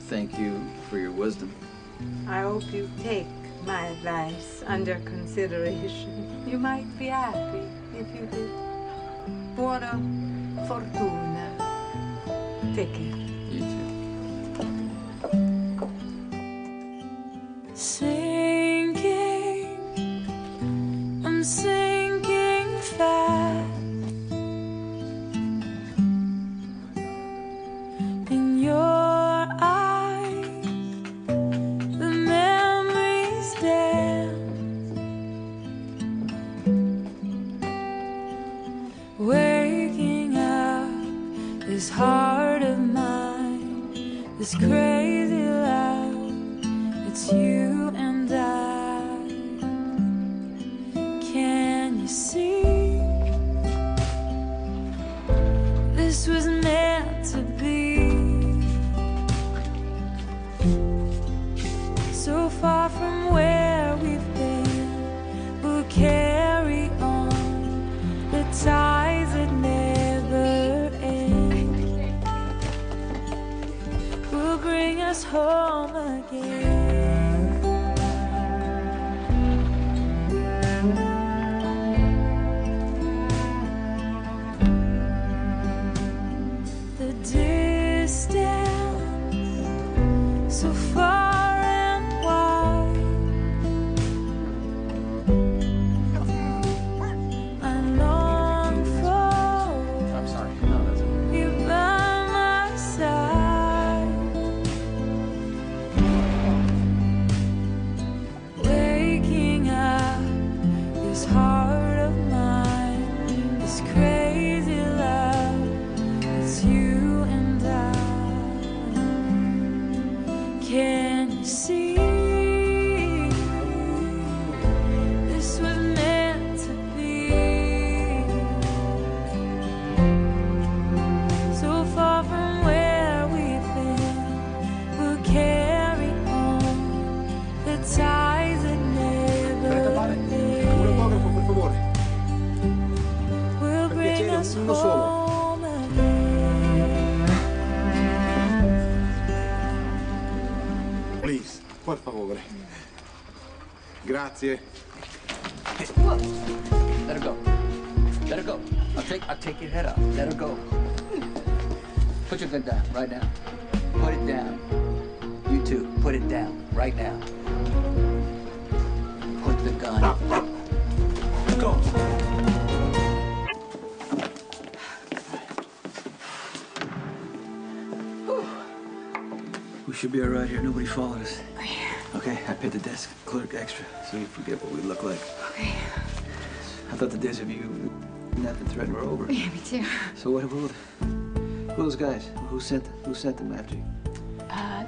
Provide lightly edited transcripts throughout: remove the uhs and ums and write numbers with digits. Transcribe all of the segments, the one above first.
thank you for your wisdom. I hope you take my advice under consideration. You might be happy if you did. Buona fortuna. Take care. You too. Sinking, I'm sinking fast in your eyes. The memories dance, waking up this heart of mine, this crazy love. It's you and I. Can you see? This was meant to be. So far from where we've been, we'll carry on the ties that never end. Will bring us home again. The distance, so far and wide, I long for. I'm sorry. No, that's okay. You by my side, waking up this heart of mine, this crazy love. It's you and I. Can you see? This was meant to be. So far from where we've been, we'll carry on the ties that never end. Will bring us home again. Please, por favore. Grazie. Let her go. Let her go. I'll take your head off. Let her go. Put your gun down right now. Put it down. You too. Put it down right now. Put the gun. Go. We should be all right here. Nobody followed us. Okay, I paid the desk clerk extra so you forget what we look like. Okay. I thought the days of you nothing threatened were over. Yeah, me too. So who are those guys? Who sent them after you?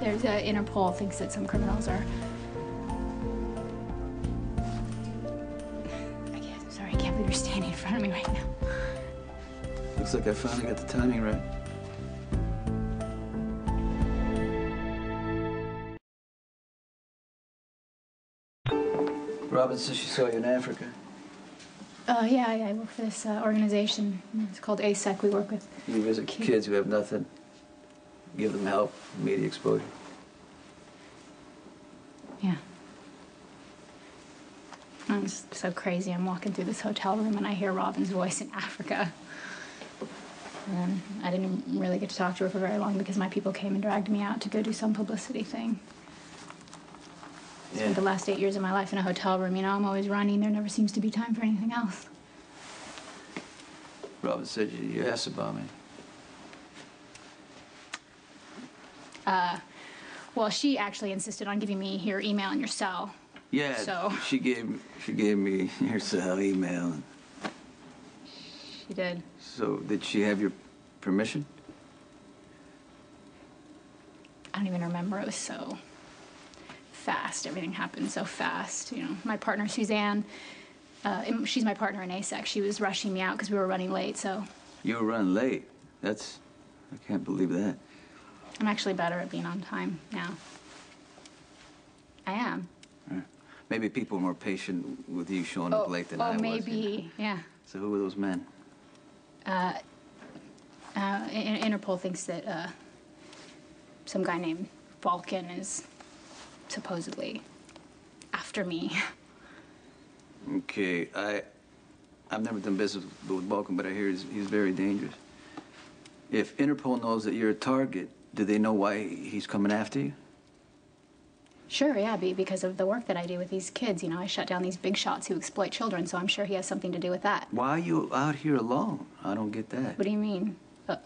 There's Interpol thinks that some criminals are. Sorry, I can't believe you're standing in front of me right now. Looks like I finally got the timing right. Robin says she saw you in Africa. Yeah, I work for this organization. It's called ASEC. We work with. You visit kids who have nothing. Give them help, media exposure. Yeah. It's so crazy. I'm walking through this hotel room and I hear Robin's voice in Africa. And I didn't really get to talk to her for very long because my people came and dragged me out to go do some publicity thing. I spent the last 8 years of my life in a hotel room. You know, I'm always running. There never seems to be time for anything else. Robin said you asked about me. Well, she actually insisted on giving me your email and your cell. Yeah, So. she gave me your cell email. She did. So did she have your permission? I don't even remember. It was so fast. Everything happened so fast. You know, my partner, Suzanne, she's my partner in ASEC. She was rushing me out because we were running late, so. You were running late. I can't believe that. I'm actually better at being on time now. I am. Maybe people were more patient with you showing up late than I was. Oh, maybe, you know? yeah. So who were those men? Interpol thinks that some guy named Vulcan is supposedly after me. Okay, I've never done business with Balkan, but I hear he's very dangerous. If Interpol knows that you're a target, do they know why he's coming after you? Sure, yeah, because of the work that I do with these kids. You know, I shut down these big shots who exploit children, so I'm sure he has something to do with that. Why are you out here alone? I don't get that. What do you mean,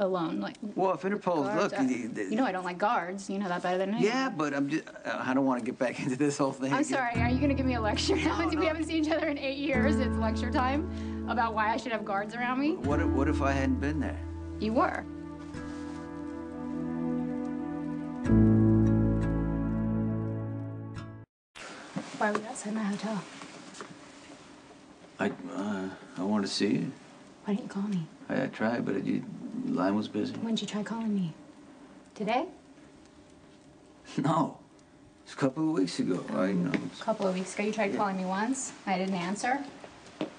alone? Like, well, if Interpol's, guards, look... you know I don't like guards. You know that better than me. Yeah, but I don't want to get back into this whole thing I'm again. sorry, are you going to give me a lecture now? No. We haven't seen each other in 8 years. It's lecture time about why I should have guards around me. What if I hadn't been there? You were. Why were you outside my hotel? I wanted to see you. Why didn't you call me? I tried, but the line was busy. When did you try calling me? Today? No. It's a couple of weeks ago. A couple of weeks ago, you tried calling me once. I didn't answer.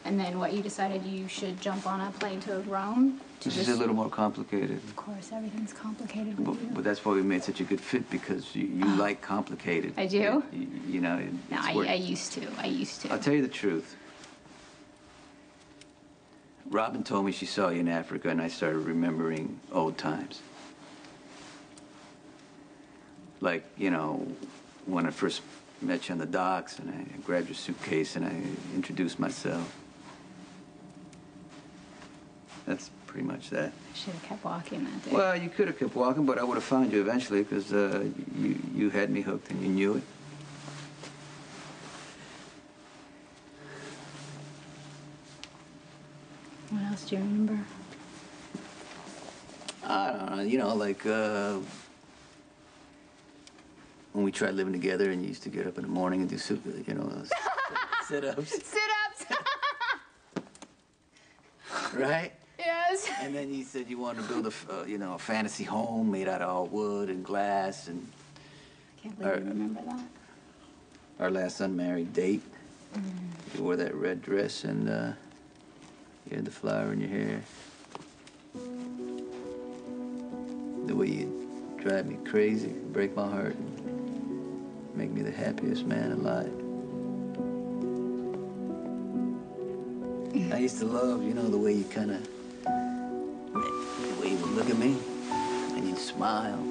And then what, you decided you should jump on a plane to Rome? This is a little more complicated. Of course, everything's complicated with you. But that's why we made such a good fit, because you like complicated. I do? You know, No, I used to. I'll tell you the truth. Robin told me she saw you in Africa, and I started remembering old times. Like, you know, when I first met you on the docks, and I grabbed your suitcase, and I introduced myself. That's pretty much that. I should have kept walking that day. Well, you could have kept walking, but I would have found you eventually, because you had me hooked, and you knew it. What else do you remember? I don't know, you know, like, when we tried living together and you used to get up in the morning and do, you know, sit-ups. Sit-ups! Right? Yes. And then you said you wanted to build you know, a fantasy home made out of all wood and glass, and... I can't believe you remember that. Our last unmarried date. You wore that red dress, and you had the flower in your hair. The way you drive me crazy, break my heart, and make me the happiest man alive. I used to love, you know, the way you kind of, the way you would look at me, and you'd smile.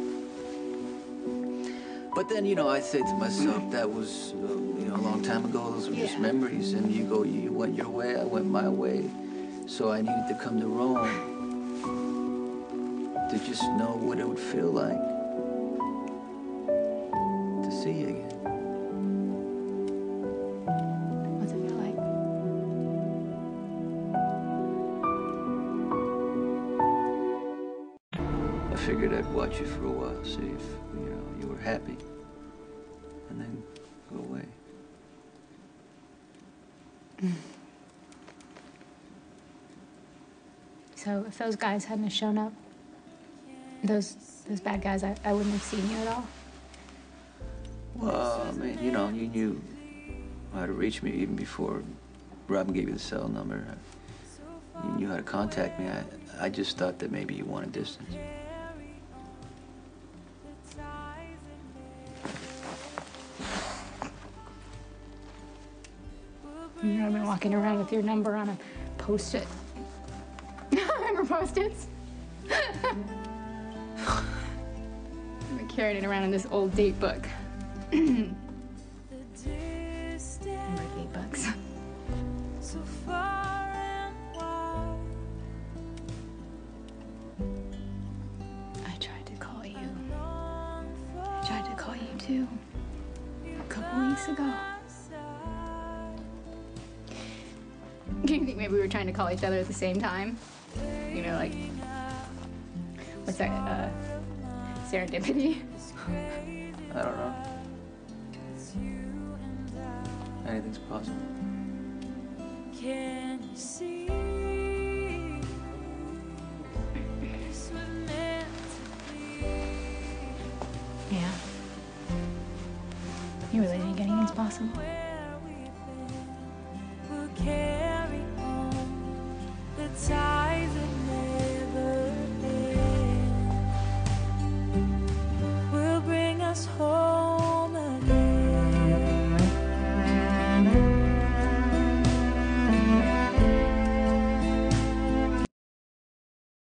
But then, you know, I said to myself, that was, you know, a long time ago. Those were just memories. And you went your way, I went my way. So I needed to come to Rome to just know what it would feel like to see you again. What's it feel like? I figured I'd watch you for a while, see if, you know, you were happy, and then go away. So if those guys hadn't have shown up, those bad guys, I wouldn't have seen you at all? Well, I mean, you know, you knew how to reach me even before Robin gave you the cell number. You knew how to contact me. I just thought that maybe you wanted distance. You know, I've been walking around with your number on a Post-it. Remember Post-its? I've been carrying it around in this old date book. Remember date books? So far and wide. I tried to call you. I tried to call you too. A couple weeks ago. Do you think maybe we were trying to call each other at the same time? You know, like, what's that, serendipity? I don't know. Anything's possible. Can you see? This was meant to be. Yeah. You really think anything's possible? Where